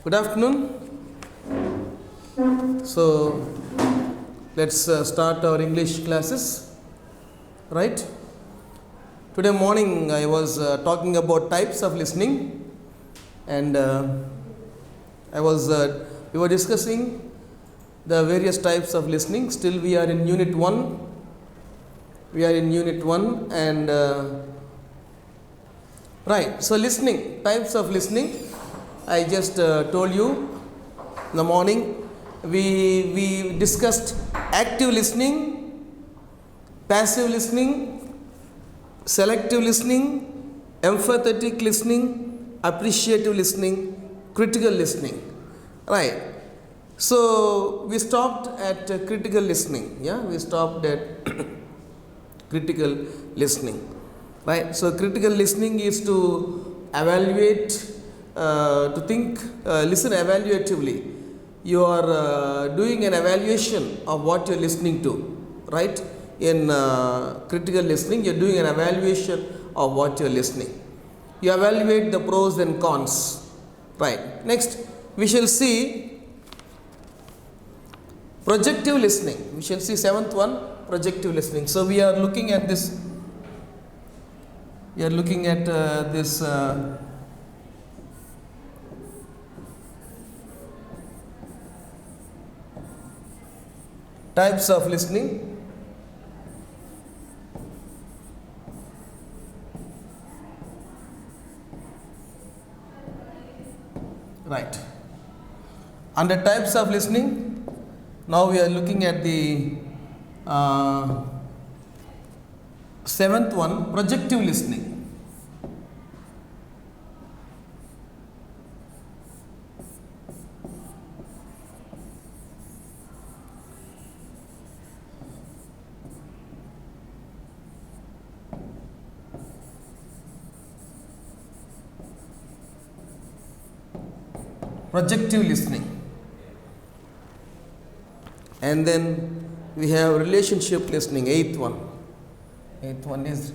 Good afternoon. So let's start our English classes. Right? Today morning I was talking about types of listening, and we were discussing the various types of listening. Still we are in Unit 1. And right. So listening, types of listening. I just told you in the morning. We discussed active listening, passive listening, selective listening, empathetic listening, appreciative listening, critical listening. Right. So we stopped at critical listening. Yeah, we stopped at critical listening. Right. So critical listening is to evaluate, to think, listen evaluatively. You are doing an evaluation of what you are listening to, right? In critical listening, you are doing an evaluation of what you are listening. You evaluate the pros and cons, right? Next, we shall see projective listening. We shall see seventh one, projective listening. So we are looking at this. We are looking at this. Types of listening. Right. Under types of listening, now we are looking at the seventh one, projective listening. Projective listening. And then we have relationship listening, eighth one. Eighth one is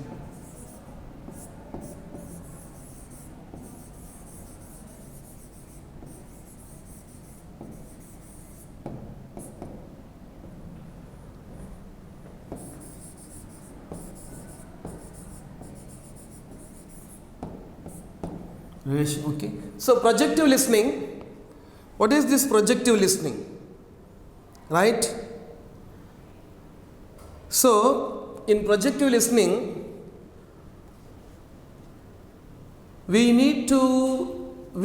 okay. So projective listening. What is this projective listening? Right? So, in projective listening, we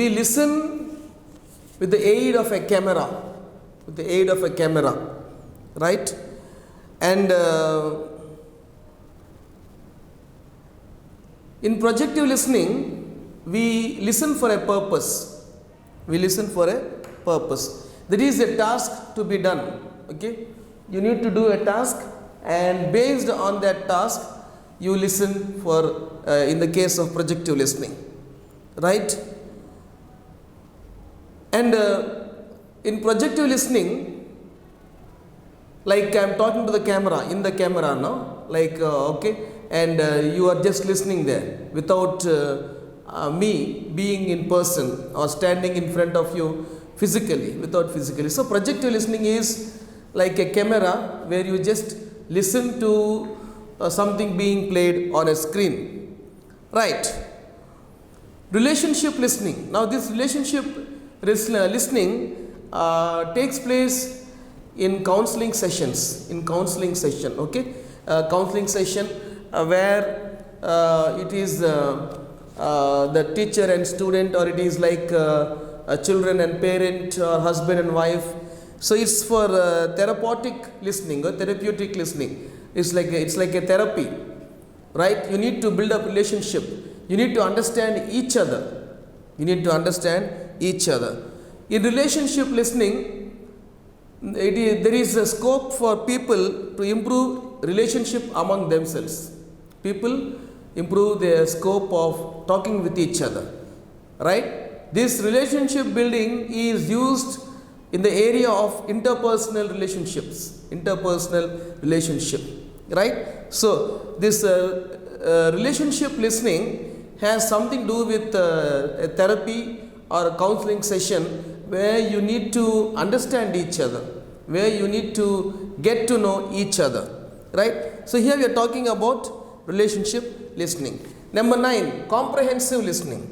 listen with the aid of a camera. Right? And in projective listening, we listen for a purpose. There is a task to be done. Okay, you need to do a task, and based on that task, you listen for. In the case of projective listening, right? And in projective listening, like I am talking to the camera, in the camera now, like okay, and you are just listening there without me being in person or standing in front of you without physically. So projective listening is like a camera where you just listen to something being played on a screen. Right. Relationship listening. Now this relationship listening takes place in counseling sessions. Okay. Counseling session where it is the teacher and student, or it is like children and parent, or husband and wife. So it's for therapeutic listening or therapeutic listening. It's like a therapy, right? You need to build up relationship. You need to understand each other. In relationship listening, there is a scope for people to improve relationship among themselves. People improve their scope of talking with each other, right? This relationship building is used in the area of interpersonal relationship, right? So this relationship listening has something to do with a therapy or a counseling session where you need to understand each other, where you need to get to know each other, right? So here we are talking about relationship listening. Number 9, comprehensive listening.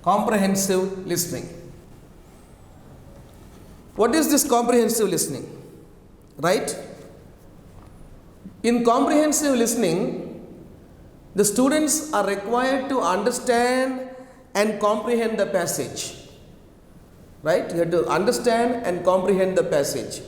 Comprehensive listening. What is this comprehensive listening? Right? In comprehensive listening, the students are required to understand and comprehend the passage. Right? You have to understand and comprehend the passage.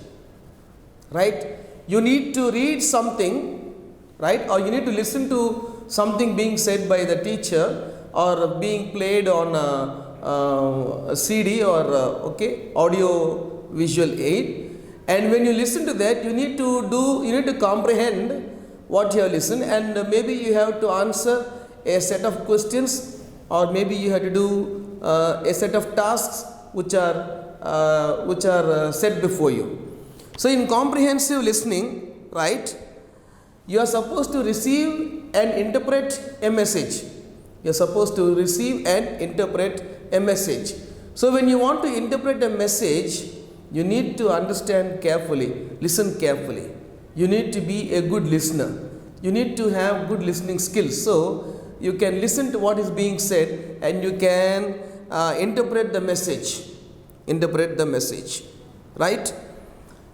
Right? You need to read something, right? Or you need to listen to something being said by the teacher or being played on a CD or audio visual aid, and when you listen to that, you need to comprehend what you have listened, and maybe you have to answer a set of questions, or maybe you have to do a set of tasks which are set before you. So in comprehensive listening, right, you are supposed to receive and interpret a message. You are supposed to receive and interpret a message. So when you want to interpret a message, you need to understand carefully, listen carefully. You need to be a good listener. You need to have good listening skills. So you can listen to what is being said and you can interpret the message. Interpret the message. Right?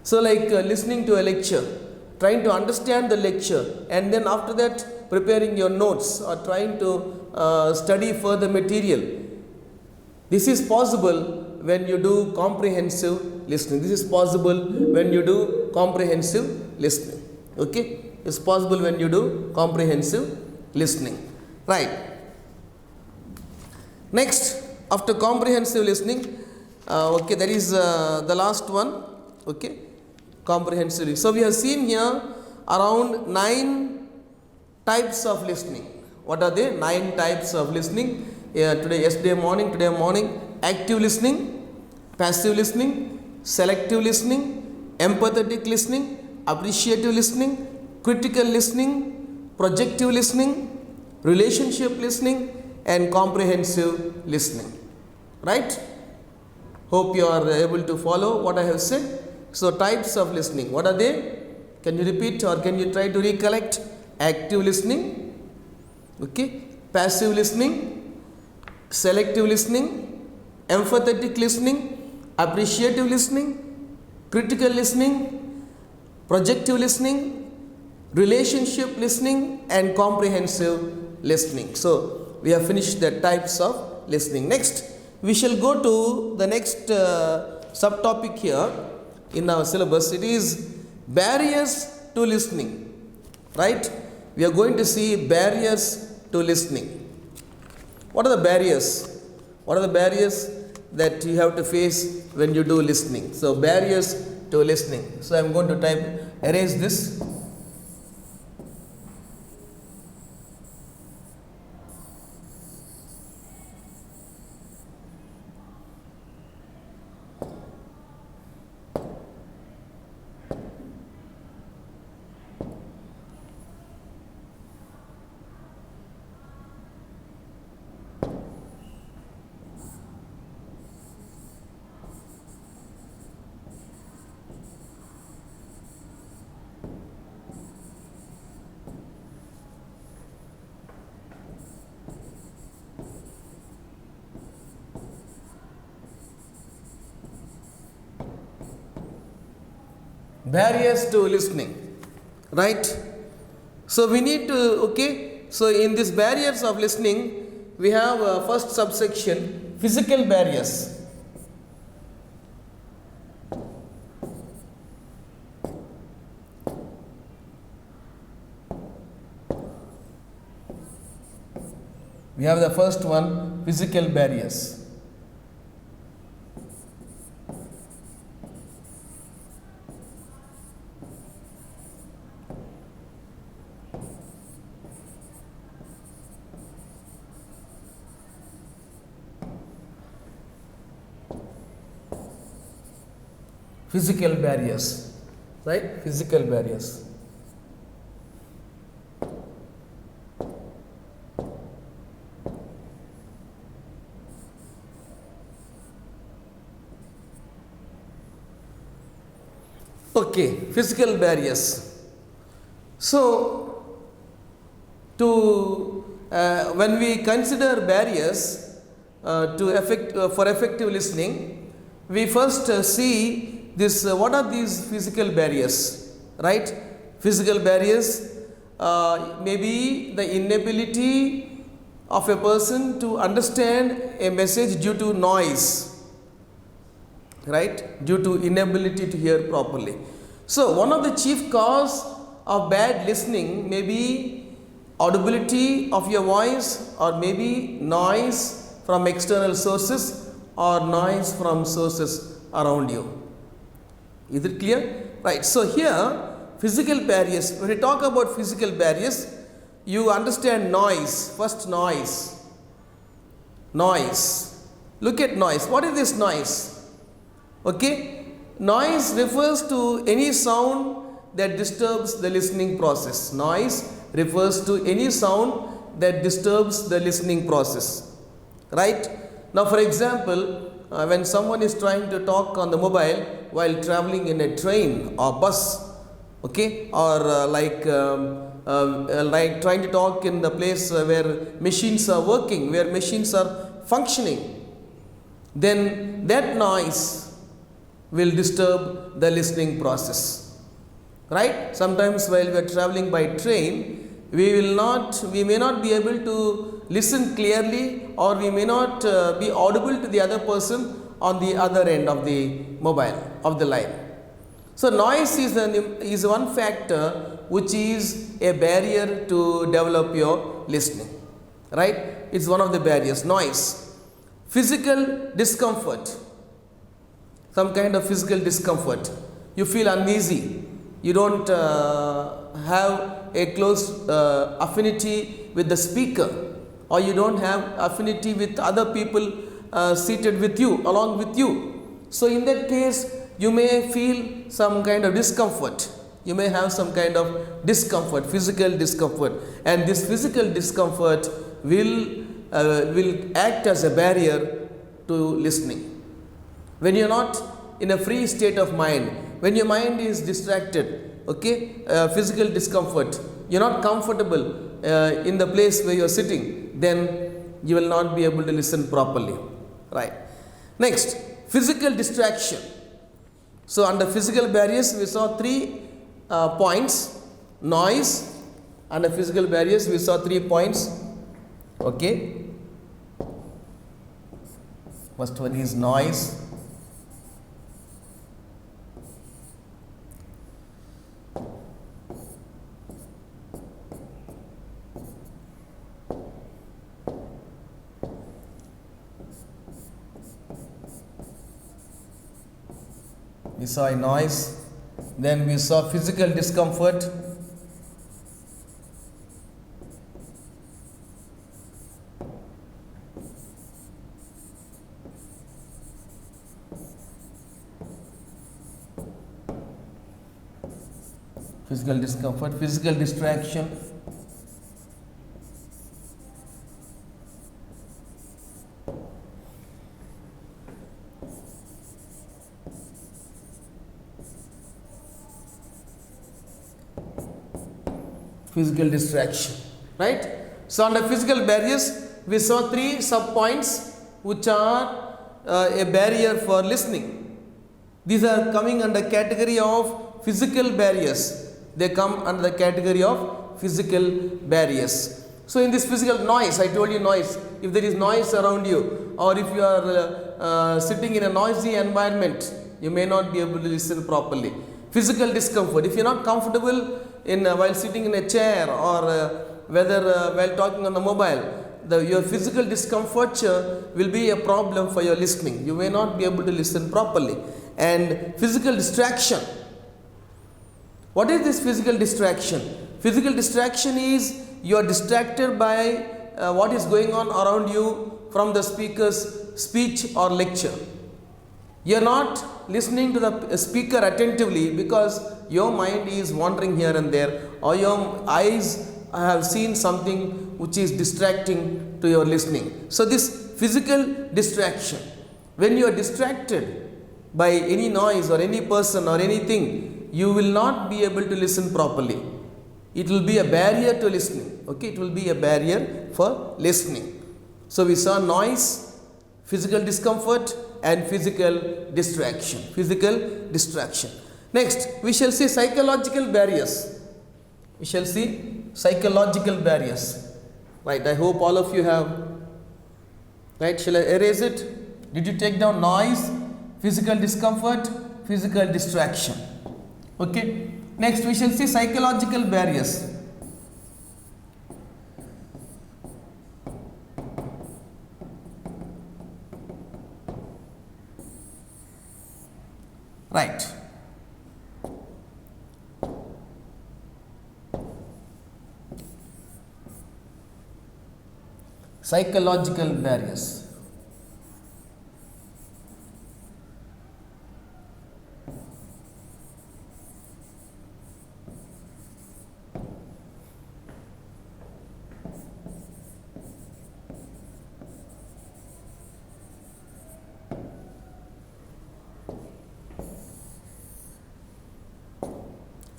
So like listening to a lecture, trying to understand the lecture, and then after that preparing your notes or trying to study further material. This is possible when you do comprehensive listening. This is possible when you do comprehensive listening. Okay? It's possible when you do comprehensive listening. Right. Next, after comprehensive listening, that is the last one. Okay? Comprehensively. So we have seen here around 9 types of listening. What are they? 9 types of listening. Today morning, active listening, passive listening, selective listening, empathetic listening, appreciative listening, critical listening, projective listening, relationship listening, and comprehensive listening. Right? Hope you are able to follow what I have said. So types of listening, what are they? Can you repeat or can you try to recollect? Active listening, okay, passive listening, selective listening, empathetic listening, appreciative listening, critical listening, projective listening, relationship listening, and comprehensive listening. So we have finished the types of listening. Next, we shall go to the next subtopic here in our syllabus. It is barriers to listening. Right? We are going to see barriers to listening. What are the barriers? What are the barriers that you have to face when you do listening? So barriers to listening. So I am going to erase this. Barriers to listening, right? So we need to, so in these barriers of listening, we have first subsection, physical barriers. We have the first one, physical barriers. Physical barriers, right? Physical barriers. Okay, physical barriers. So, when we consider barriers for effective listening, we first see this. What are these physical barriers? Right? Physical barriers may be the inability of a person to understand a message due to noise. Right, due to inability to hear properly. So one of the chief cause of bad listening may be audibility of your voice, or maybe noise from external sources, or noise from sources around you. Is it clear? Right. So here physical barriers, when we talk about physical barriers, you understand noise. First, noise. Look at noise. What is this noise? Okay, noise refers to any sound that disturbs the listening process. Noise refers to any sound that disturbs the listening process. Right? Now, for example, when someone is trying to talk on the mobile while traveling in a train or bus, okay, or like trying to talk in the place where machines are working, where machines are functioning, then that noise will disturb the listening process. Right? Sometimes while we are traveling by train, we may not be able to listen clearly, or we may not be audible to the other person on the other end of the mobile, of the line. So noise is one factor which is a barrier to develop your listening. Right? It's one of the barriers, noise. Physical discomfort. Some kind of physical discomfort. You feel uneasy. You don't have a close affinity with the speaker, or you don't have affinity with other people seated with you, along with you. So in that case, you may feel some kind of discomfort. You may have some kind of discomfort, physical discomfort, and this physical discomfort will act as a barrier to listening. When you are not in a free state of mind, when your mind is distracted, okay, physical discomfort, you are not comfortable in the place where you are sitting, then you will not be able to listen properly. Right. Next, physical distraction. So under physical barriers, we saw 3 points. Noise. Under physical barriers, we saw 3 points. Okay. First one is noise. We saw a noise, then we saw physical discomfort. Physical discomfort, physical distraction. Physical distraction, right? So under physical barriers, we saw 3 sub points which are a barrier for listening. These are coming under category of physical barriers. They come under the category of physical barriers. So in this physical noise, I told you noise. If there is noise around you, or if you are sitting in a noisy environment, you may not be able to listen properly. Physical discomfort. If you are not comfortable while sitting in a chair, or whether while talking on the mobile, your physical discomfort will be a problem for your listening. You may not be able to listen properly. And physical distraction. What is this physical distraction? Physical distraction is you are distracted by what is going on around you from the speaker's speech or lecture. You are not listening to the speaker attentively because your mind is wandering here and there, or your eyes have seen something which is distracting to your listening. So this physical distraction, when you are distracted by any noise or any person or anything, you will not be able to listen properly. It will be a barrier to listening. Okay, it will be a barrier for listening. So we saw noise, physical discomfort, and physical distraction. Physical distraction. Next, we shall see psychological barriers. We shall see psychological barriers. Right, I hope all of you have. Right, shall I erase it? Did you take down noise, physical discomfort, physical distraction? Okay. Next, we shall see psychological barriers. Right. Psychological barriers.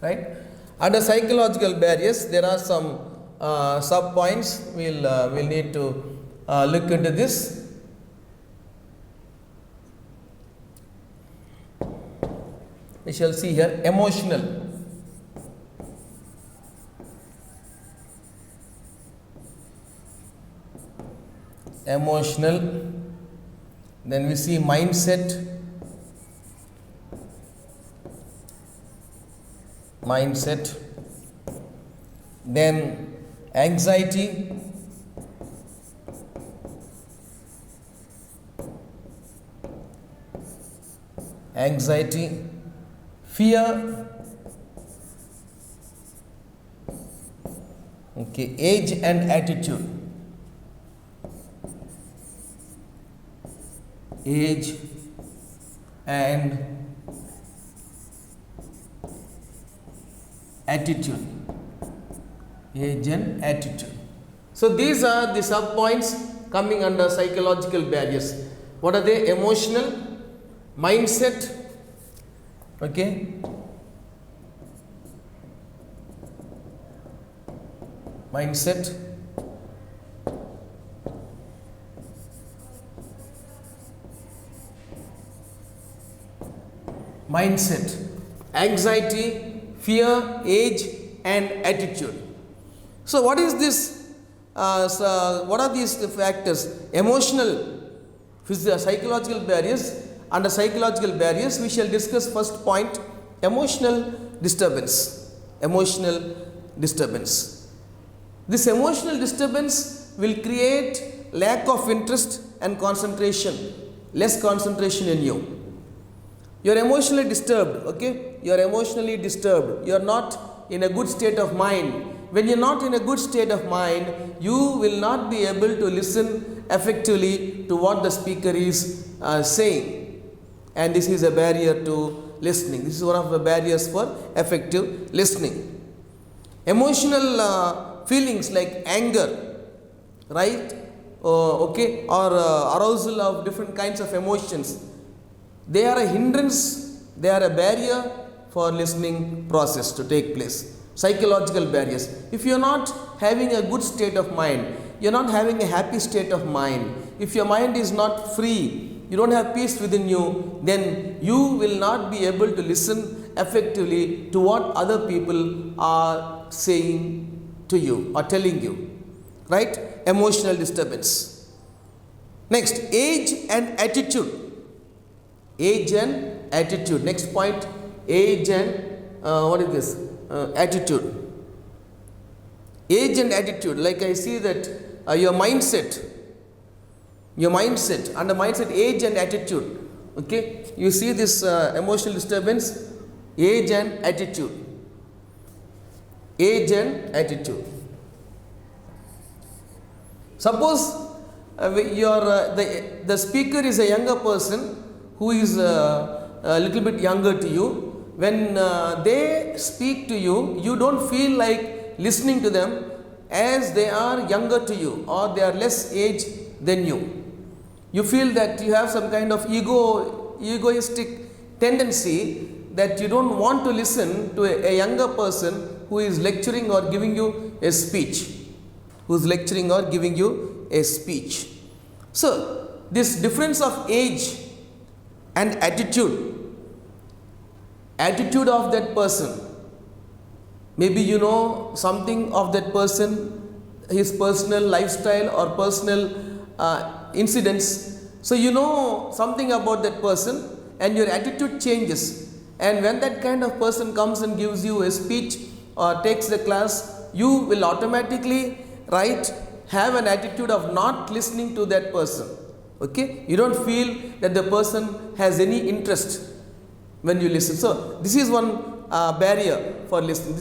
Right. Under psychological barriers, there are some sub points. We'll need to look into this. We shall see here emotional. Emotional. Then we see mindset. Mindset, then anxiety, fear, okay, age and attitude, age and attitude, age and attitude. So these are the sub points coming under psychological barriers. What are they? Emotional, mindset, okay, mindset, anxiety, fear, age and attitude. So what is this? What are these factors? Emotional, psychological barriers. Under psychological barriers, we shall discuss first point, emotional disturbance. Emotional disturbance. This emotional disturbance will create lack of interest and concentration, less concentration in you. You are emotionally disturbed, okay? You are emotionally disturbed. You are not in a good state of mind. When you are not in a good state of mind, you will not be able to listen effectively to what the speaker is saying. And this is a barrier to listening. This is one of the barriers for effective listening. Emotional feelings like anger, right? Okay, or arousal of different kinds of emotions. They are a hindrance, they are a barrier for listening process to take place. Psychological barriers. If you are not having a good state of mind, you are not having a happy state of mind, if your mind is not free, you don't have peace within you, then you will not be able to listen effectively to what other people are saying to you or telling you. Right? Emotional disturbance. Next, age and attitude. Age and attitude. Next point, age and what is this? Attitude. Age and attitude. Like I see that your mindset, under mindset, age and attitude. Okay, you see this emotional disturbance, age and attitude. Age and attitude. Suppose the speaker is a younger person who is a little bit younger to you, when they speak to you, you don't feel like listening to them as they are younger to you or they are less age than you. You feel that you have some kind of egoistic tendency that you don't want to listen to a younger person who is lecturing or giving you a speech. So, this difference of age and attitude of that person, maybe you know something of that person, his personal lifestyle or personal incidents. So you know something about that person and your attitude changes. And when that kind of person comes and gives you a speech or takes the class, you will automatically, right, have an attitude of not listening to that person. Okay, you don't feel that the person has any interest when you listen. So this is one barrier for listening.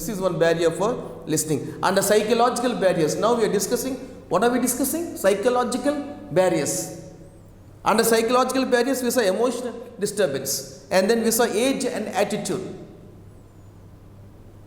And the psychological barriers. Now we are discussing. What are we discussing? Psychological barriers. Under psychological barriers, we saw emotional disturbance, and then we saw age and attitude.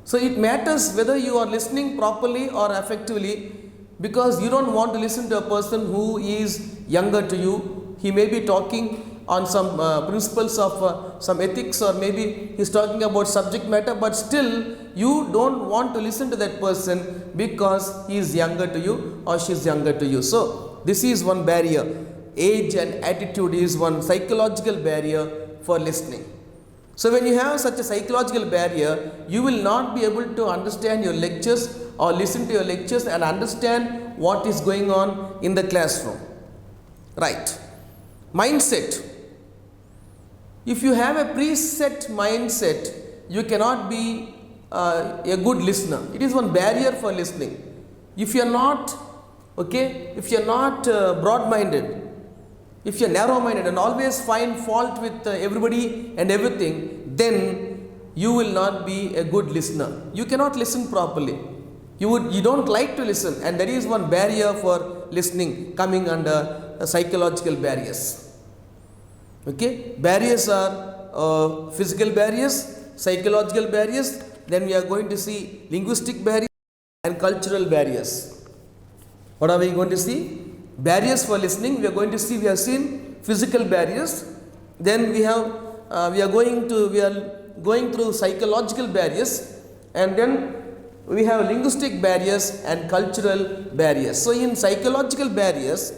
So it matters whether you are listening properly or effectively, because you don't want to listen to a person who is younger to you. He may be talking on some principles of some ethics, or maybe he's talking about subject matter, but still you don't want to listen to that person because he is younger to you or she is younger to you. So this is one barrier. Age and attitude is one psychological barrier for listening. So when you have such a psychological barrier, you will not be able to understand your lectures or listen to your lectures and understand what is going on in the classroom. Right. Mindset. If you have a preset mindset, you cannot be a good listener. It is one barrier for listening. If you are not, broad-minded, if you are narrow-minded and always find fault with everybody and everything, then you will not be a good listener. You cannot listen properly. You don't like to listen, and there is one barrier for listening coming under psychological barriers. Okay, barriers are physical barriers, psychological barriers. Then we are going to see linguistic barriers and cultural barriers. What are we going to see? Barriers for listening. We have seen physical barriers. Then we are going through psychological barriers, and then we have linguistic barriers and cultural barriers. So in psychological barriers,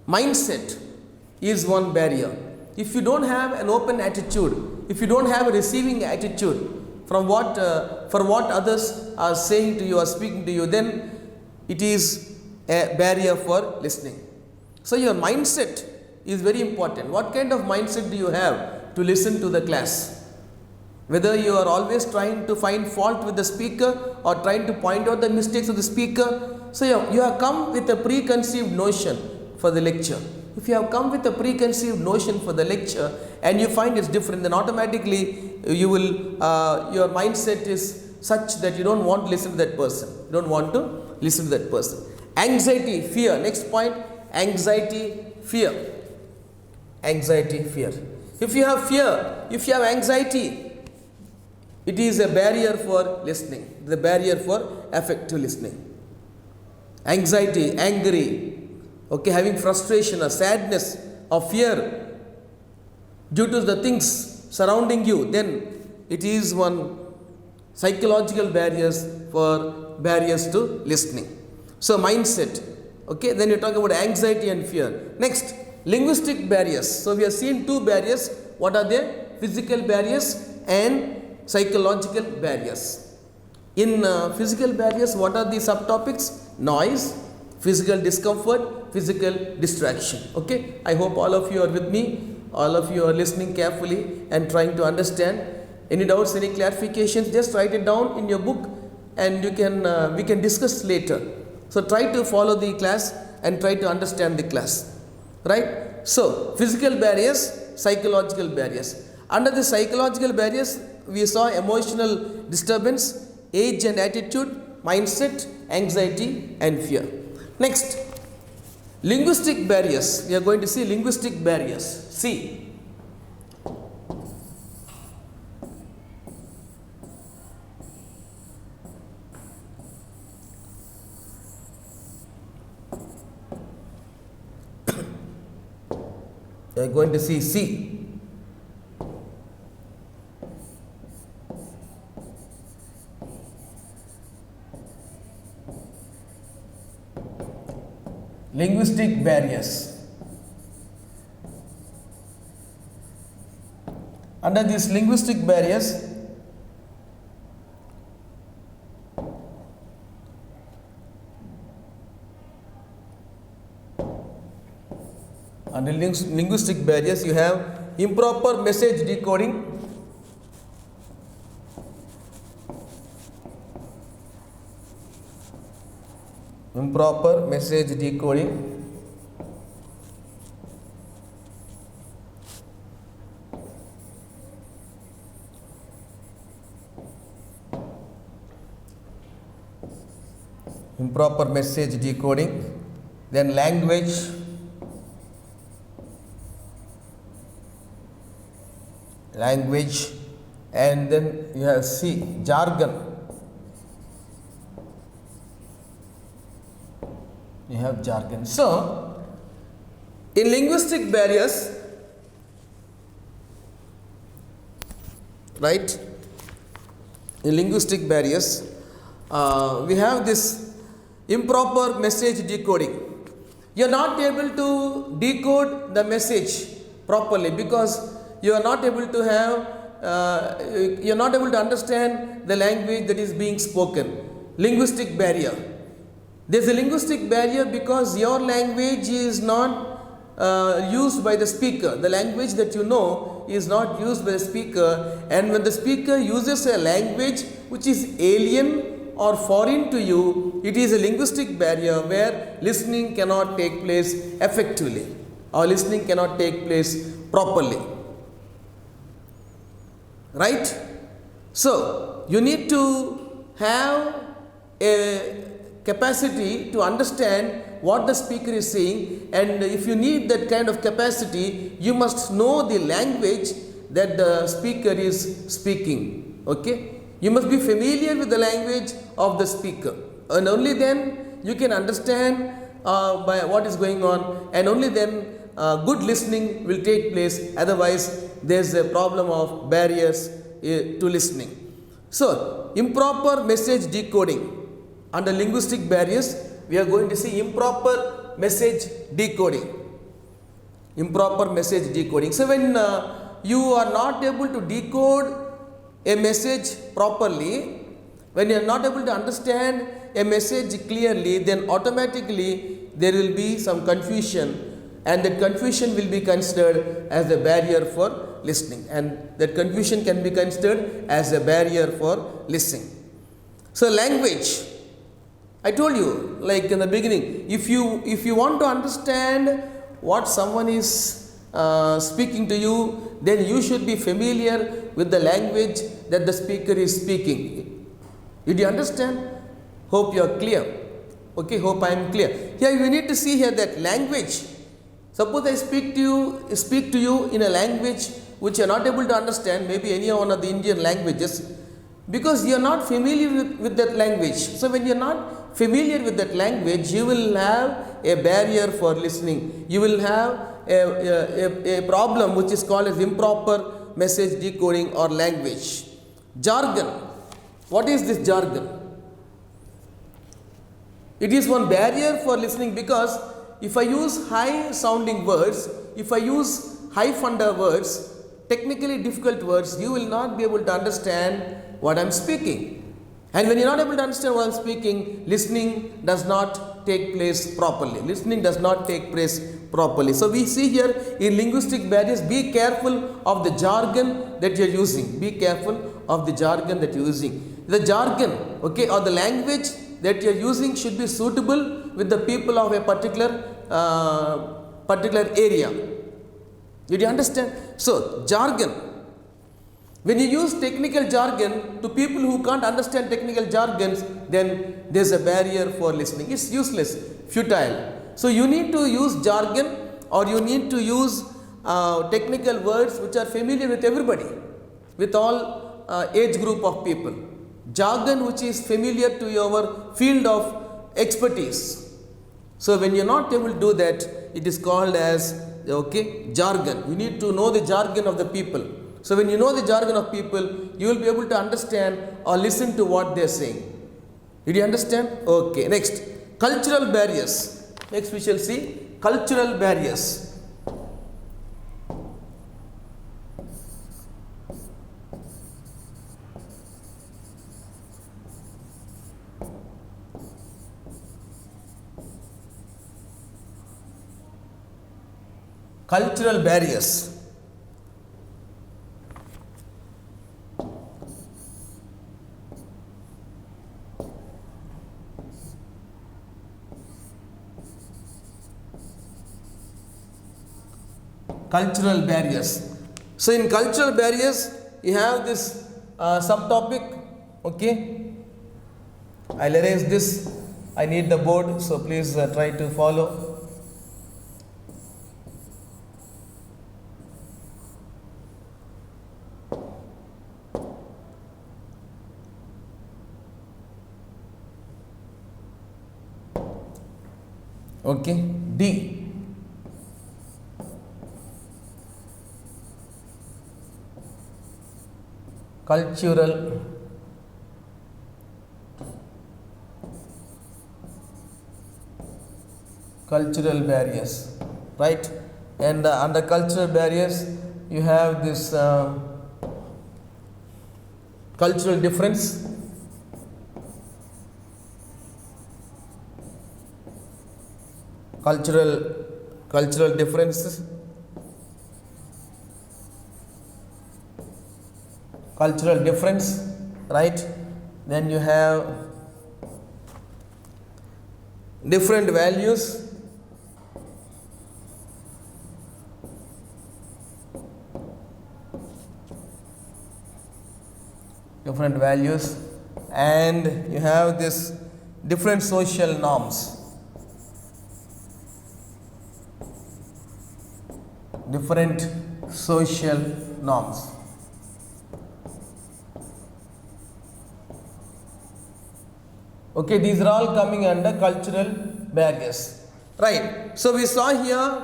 mindset is one barrier. If you don't have an open attitude, if you don't have a receiving attitude from what others are saying to you or speaking to you, then it is a barrier for listening. So your mindset is very important. What kind of mindset do you have to listen to the class? Whether you are always trying to find fault with the speaker or trying to point out the mistakes of the speaker. So you have come with a preconceived notion for the lecture. If you have come with a preconceived notion for the lecture and you find it's different, then automatically your mindset is such that you don't want to listen to that person. Anxiety, fear. Next point, anxiety, fear. If you have fear, if you have anxiety, it is a barrier for listening, the barrier for effective listening. Anxiety, angry, having frustration or sadness or fear due to the things surrounding you, then it is one psychological barriers to listening. So mindset, then you talk about anxiety and fear. Next, linguistic barriers. So we have seen two barriers. What are they? Physical barriers and psychological barriers. In physical barriers, what are the subtopics? Noise, physical discomfort, physical distraction. I hope all of you are with me. All of you are listening carefully and trying to understand. Any doubts, any clarifications, just write it down in your book and we can discuss later. So try to follow the class and try to understand the class. Right? So physical barriers, psychological barriers. Under the psychological barriers, we saw emotional disturbance, age and attitude, mindset, anxiety and fear. Next, linguistic barriers. We are going to see linguistic barriers. See, You are going to see C. Linguistic barriers. Under these linguistic barriers, you have improper message decoding, improper message decoding, then language, and then you have C, jargon. You have jargon. So, in linguistic barriers, right? In linguistic barriers, we have this improper message decoding. You are not able to decode the message properly because you are not able to have, you are not able to understand the language that is being spoken. Linguistic barrier. There is a linguistic barrier because your language is not used by the speaker. The language that you know is not used by the speaker, and when the speaker uses a language which is alien or foreign to you, it is a linguistic barrier where listening cannot take place effectively or listening cannot take place properly. Right? So, you need to have a capacity to understand what the speaker is saying, and if you need that kind of capacity, you must know the language that the speaker is speaking. Okay? You must be familiar with the language of the speaker, and only then you can understand by what is going on, and only then good listening will take place. Otherwise, there is a problem of barriers to listening. So, improper message decoding. Under linguistic barriers, we are going to see improper message decoding. Improper message decoding. So, when you are not able to decode a message properly, when you are not able to understand a message clearly, then automatically there will be some confusion, and that confusion will be considered as a barrier for listening, and that confusion can be considered as a barrier for listening. So, language. I told you, like in the beginning, if you want to understand what someone is speaking to you, then you should be familiar with the language that the speaker is speaking. Did you understand? Hope you are clear. Okay, hope I am clear. Here you need to see here that language. Suppose I speak to you in a language which you are not able to understand, maybe any one of the Indian languages, because you are not familiar with that language. So, when you are not familiar with that language, you will have a barrier for listening. You will have a problem which is called as improper message decoding or language. Jargon. What is this jargon? It is one barrier for listening, because if I use high sounding words, if I use high funder words, technically difficult words, you will not be able to understand what I am speaking. And when you are not able to understand what I am speaking, listening does not take place properly. Listening does not take place properly. So, we see here in linguistic barriers, be careful of the jargon that you are using. Be careful of the jargon that you are using. The jargon, okay, or the language that you are using should be suitable with the people of a particular area. Did you understand? So, jargon. When you use technical jargon to people who can't understand technical jargons, then there is a barrier for listening. It's useless, futile. So, you need to use jargon, or you need to use technical words which are familiar with everybody, with all age group of people. Jargon which is familiar to your field of expertise. So, when you are not able to do that, it is called as okay, jargon. You need to know the jargon of the people. So when you know the jargon of people, you will be able to understand or listen to what they are saying. Did you understand? Okay, next, cultural barriers. Next we shall see cultural barriers. Cultural barriers. Cultural barriers. So in cultural barriers, you have this subtopic. Okay, I'll erase this. I need the board, so please try to follow. Okay, D. Cultural barriers, right? And under cultural barriers, you have this cultural difference. Cultural differences. Cultural difference, right? Then you have different values. Different values, and you have this different social norms. Different social norms. Okay, these are all coming under cultural barriers, right? So we saw here,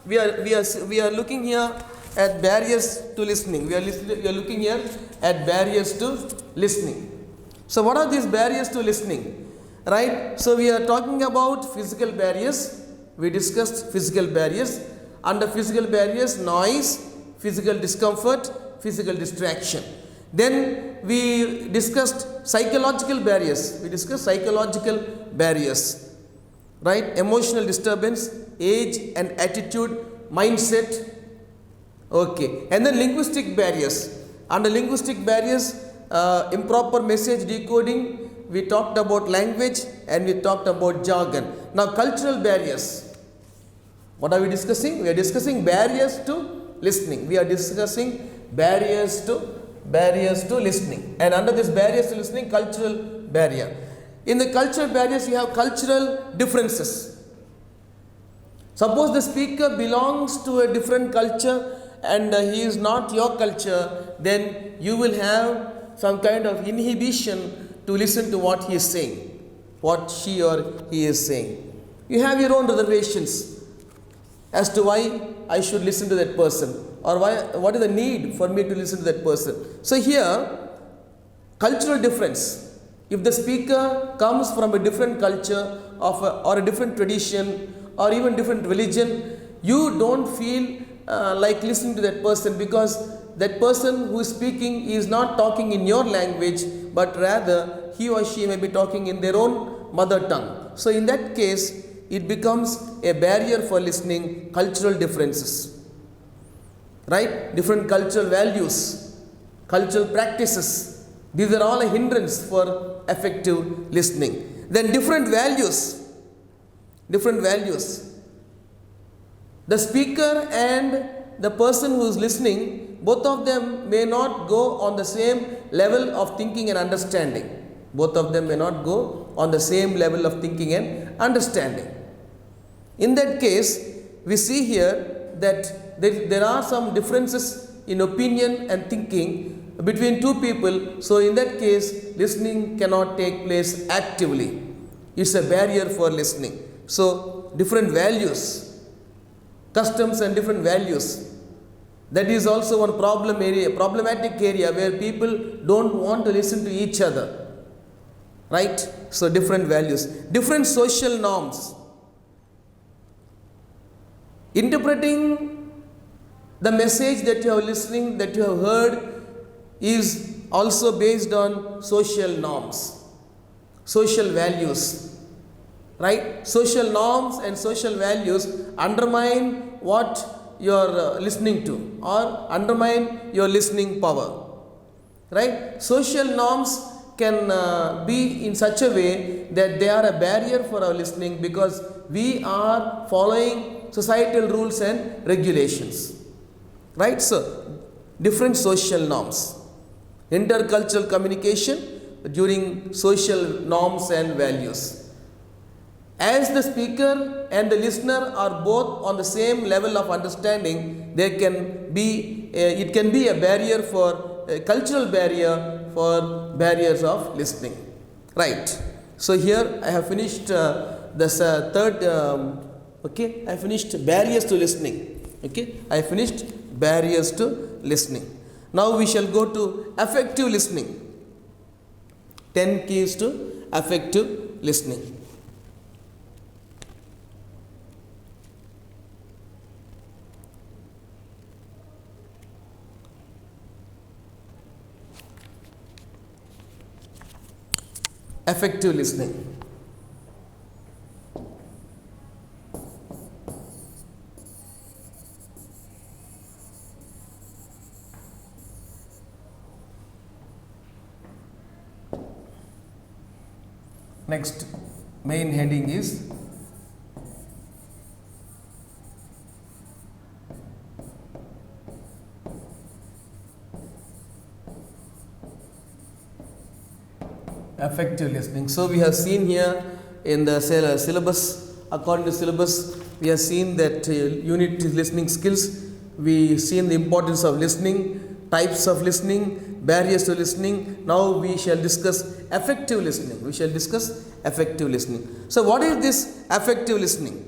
we are looking here at barriers to listening. We are looking here at barriers to listening. So what are these barriers to listening, right? So we are talking about physical barriers. We discussed physical barriers. Under physical barriers, noise, physical discomfort, physical distraction. Then we discussed psychological barriers. We discussed psychological barriers, right? Emotional disturbance, age and attitude, mindset. Okay, and then linguistic barriers. Under linguistic barriers, improper message decoding. We talked about language and we talked about jargon. Now cultural barriers. What are we discussing? We are discussing barriers to listening. We are discussing barriers to listening. And under this barriers to listening, cultural barrier. In the cultural barriers, you have cultural differences. Suppose the speaker belongs to a different culture and he is not your culture, then you will have some kind of inhibition to listen to what he is saying, what she or he is saying. You have your own reservations as to why I should listen to that person, or what is the need for me to listen to that person. So here, cultural difference. If the speaker comes from a different culture or a different tradition or even different religion, you don't feel like listening to that person, because that person who is speaking is not talking in your language, but rather he or she may be talking in their own mother tongue. So in that case, it becomes a barrier for listening. Cultural differences, right? Different cultural values, cultural practices, these are all a hindrance for effective listening. Then different values. The speaker and the person who is listening, both of them may not go on the same level of thinking and understanding. In that case, we see here that there are some differences in opinion and thinking between two people. So in that case, listening cannot take place actively. It's a barrier for listening. So different values, customs and different values. That is also one problematic area where people don't want to listen to each other. Right? So different values, different social norms. Interpreting the message that you are listening, that you have heard, is also based on social norms, social values. Right? Social norms and social values undermine what you are listening to, or undermine your listening power. Right? Social norms can be in such a way that they are a barrier for our listening, because we are following societal rules and regulations. Right? So, different social norms. Intercultural communication during social norms and values. As the speaker and the listener are both on the same level of understanding, it can be a barrier for a cultural barrier for barriers of listening. Right. So here I have finished this third. I finished barriers to listening. I finished barriers to listening. Now we shall go to effective listening. 10 keys to effective listening. Effective listening. Next main heading is effective listening. So we have seen here in the syllabus, according to syllabus, we have seen that unit listening skills. We seen the importance of listening, types of listening, barriers to listening. Now we shall discuss effective listening. We shall discuss effective listening. So what is this effective listening?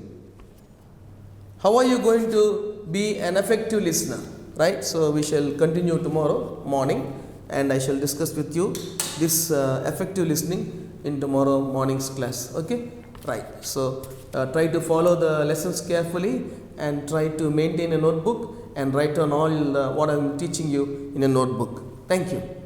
How are you going to be an effective listener? Right? So we shall continue tomorrow morning, and I shall discuss with you this effective listening in tomorrow morning's class. Okay? Right. So try to follow the lessons carefully, and try to maintain a notebook and write on all what I am teaching you in a notebook. Thank you.